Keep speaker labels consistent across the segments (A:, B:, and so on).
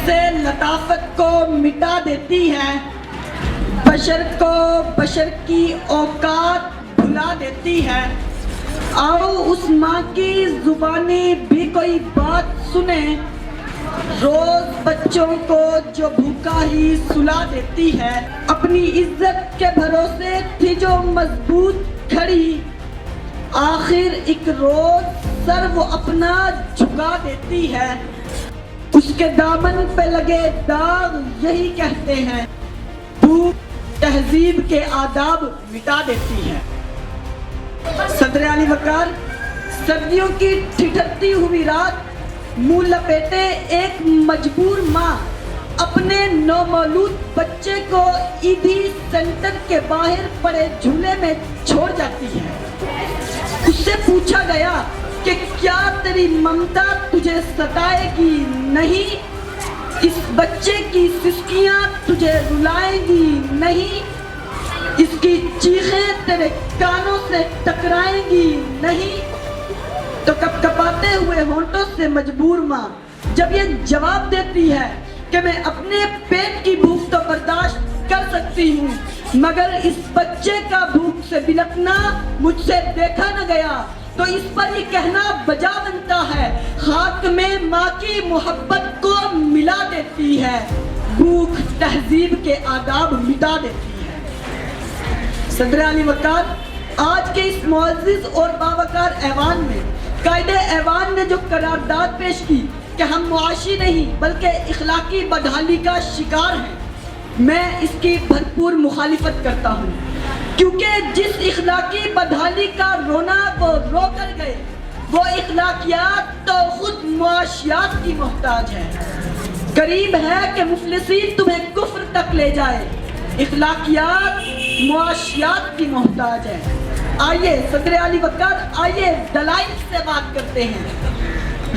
A: سے لطافت کو مٹا دیتی ہے، بشر کو بشر کی اوقات بھلا دیتی ہے۔ آؤ اس ماں کی زبانی بھی کوئی بات سنیں، روز بچوں کو جو بھوکا ہی سلا دیتی ہے۔ اپنی عزت کے بھروسے تھی جو مضبوط کھڑی، آخر ایک روز سر وہ اپنا جھکا دیتی ہے۔ اس کے دامن پہ لگے داغ یہی کہتے ہیں، بھوک تہذیب کے آداب مٹا دیتی ہے۔ صدر علی وقار، سردیوں کی ٹھٹھرتی ہوئی رات، منہ لپیٹے ایک مجبور ماں اپنے نومولود بچے کو عیدی سینٹر کے باہر پڑے جھولے میں چھوڑ جاتی ہے۔ اس سے پوچھا گیا کہ کیا تیری ممتا تجھے ستائے گی نہیں؟ اس بچے کی سسکیاں تجھے رلائیں گی نہیں؟ اس کی چیخیں تیرے کانوں سے ٹکرائیں گی نہیں؟ تو کپ کپاتے ہوئے ہونٹوں سے مجبور ماں جب یہ جواب دیتی ہے کہ میں اپنے پیٹ کی بھوک تو برداشت کر سکتی ہوں، مگر اس بچے کا بھوک سے بلکنا مجھ سے دیکھا نہ گیا، تو اس پر یہ کہنا بجا بنتا ہے، خاک میں ماں کی محبت کو ملا دیتی ہے، بھوک تہذیب کے آداب مٹا دیتی ہے۔ صدر علی وقار، آج کے اس معزز اور باوقار ایوان میں قائد ایوان نے جو قرارداد پیش کی کہ ہم معاشی نہیں بلکہ اخلاقی بدحالی کا شکار ہیں، میں اس کی بھرپور مخالفت کرتا ہوں، کیونکہ جس اخلاقی بدحالی کا رونا وہ رو کر گئے، وہ اخلاقیات تو خود معاشیات کی محتاج ہے۔ قریب ہے کہ مفلسین تمہیں کفر تک لے جائے، اخلاقیات معاشیات کی محتاج ہے۔ آئیے صدر علی وقار، آئیے دلائل سے بات کرتے ہیں۔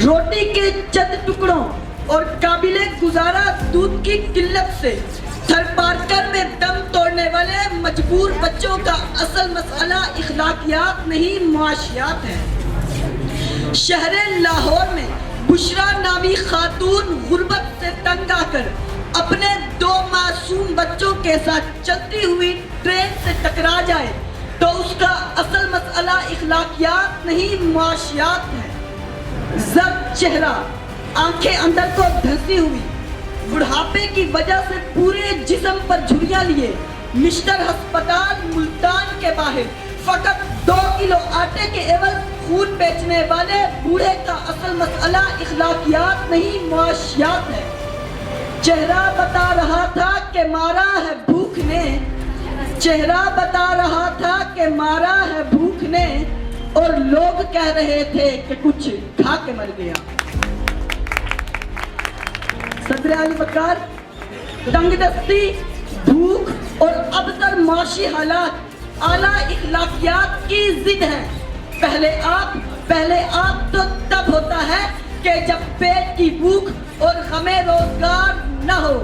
A: روٹی کے چند ٹکڑوں اور قابل گزارا دودھ کی قلت سے تھر پارکر میں دم توڑنے والے مجبور بچوں کا اصل مسئلہ اخلاقیات نہیں معاشیات ہے۔ شہر لاہور میں بشرا نامی خاتون غربت سے تنگ آ کر اپنے 2 معصوم بچوں کے ساتھ چلتی ہوئی ٹرین سے ٹکرا جائے تو اس کا اصل مسئلہ اخلاقیات نہیں معاشیات ہے۔ زرد چہرہ، آنکھیں اندر کو دھنسی ہوئی، بڑھاپے کی وجہ سے پورے جسم پر جھریاں لیے مشتر ہسپتال ملتان کے باہر فقط 2 کلو آٹے کے عوض خون بیچنے والے بوڑھے کا اصل مسئلہ اخلاقیات نہیں معاشیات ہے۔ چہرہ بتا رہا تھا کہ مارا ہے بھوک نے، چہرہ بتا رہا تھا کہ مارا ہے بھوک نے، اور لوگ کہہ رہے تھے کہ کچھ کھا کے مر گیا۔ صدر علی وقار، تنگ دستی، بھوک اور ابتر معاشی حالات اعلیٰ اخلاقیات کی ضد ہے۔ پہلے آپ تو تب ہوتا ہے کہ جب پیٹ کی بھوک اور غم روزگار نہ ہو۔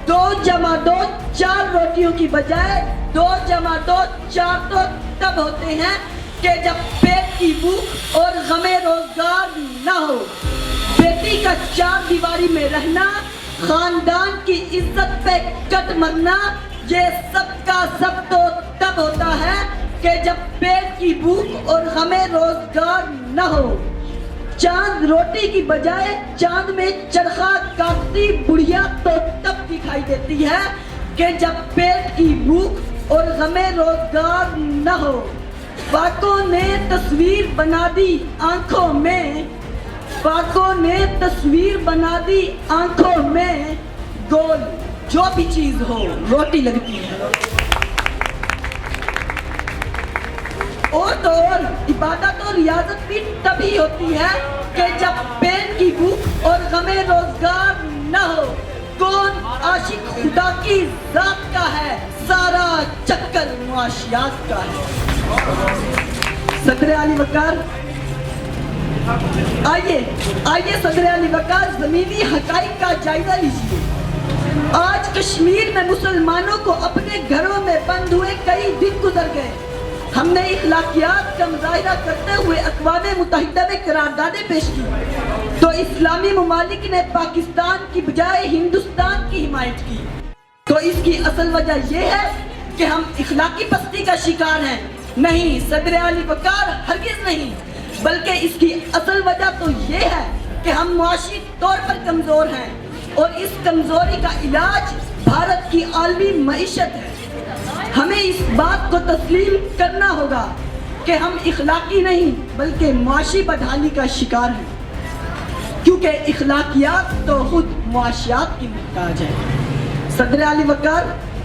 A: 2 جمع 2 4 روٹیوں کی بجائے 2 جمع 2 4 تو تب ہوتے ہیں کہ جب پیٹ کی بھوک اور غم روزگار نہ ہو۔ بیٹی کا 4 دیواری میں رہنا، خاندان کی عزت پہ کٹ مرنا، یہ سب کا سب تو تب ہوتا ہے کہ جب پیٹ کی بھوک اور غم روزگار نہ ہو۔ چاند روٹی کی بجائے چاند میں چرخہ کاٹتی بڑھیا تو تب دکھائی دیتی ہے کہ جب پیٹ کی بھوک اور غم روزگار نہ ہو۔ فاقوں نے تصویر بنا دی آنکھوں میں، فاقوں نے تصویر بنا دی آنکھوں میں، گول جو بھی چیز ہو روٹی لگتی ہے۔ اور تو اور عبادت اور ریاضت بھی تبھی ہوتی ہے کہ جب پیٹ کی بھوک اور غم روزگار نہ ہو۔ کون عاشق خدا کی ذات کا ہے، سارا چکر معاشیات کا ہے۔ صدر علی وقار، آئیے صدر علی وقار، زمینی حقائق کا جائزہ لیجیے۔ آج کشمیر میں مسلمانوں کو اپنے گھروں میں بند ہوئے کئی دن گزر گئے۔ ہم نے اخلاقیات کا مظاہرہ کرتے ہوئے اقوام متحدہ میں قراردادیں پیش کی، تو اسلامی ممالک نے پاکستان کی بجائے ہندوستان کی حمایت کی. تو اس کی اصل وجہ یہ ہے کہ ہم اخلاقی پستی کا شکار ہیں. نہیں صدر علی وقار، ہرگز نہیں. بلکہ اس کی اصل وجہ تو یہ ہے کہ ہم معاشی طور پر کمزور ہیں، اور اس کمزوری کا علاج بھارت کی عالمی معیشت ہے. ہمیں اس بات کو تسلیم کرنا ہوگا کہ ہم اخلاقی نہیں بلکہ معاشی بدحالی کا شکار ہیں، کیونکہ اخلاقیات تو خود معاشیات کی محتاج ہے. صدر علی وقار،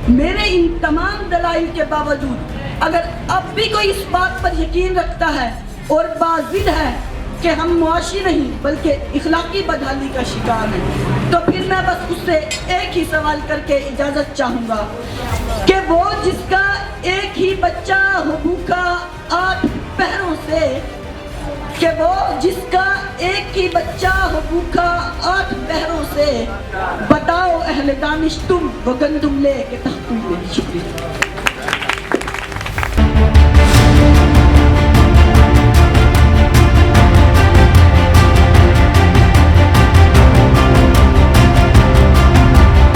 A: میرے ان تمام دلائل کے باوجود اگر اب بھی کوئی اس بات پر یقین رکھتا ہے اور باضد ہے کہ ہم معاشی نہیں بلکہ اخلاقی بدحالی کا شکار ہیں، تو پھر میں بس اس سے ایک ہی سوال کر کے اجازت چاہوں گا کہ وہ جس کا ایک ہی بچہ ہو بھوکا 8 پہروں سے، کہ وہ جس کا ایک ہی بچہ ہو بھوکا 8 پہروں سے، بتاؤ اہل دانش تم وہ گندم لے کے تختوں میں. شکریہ.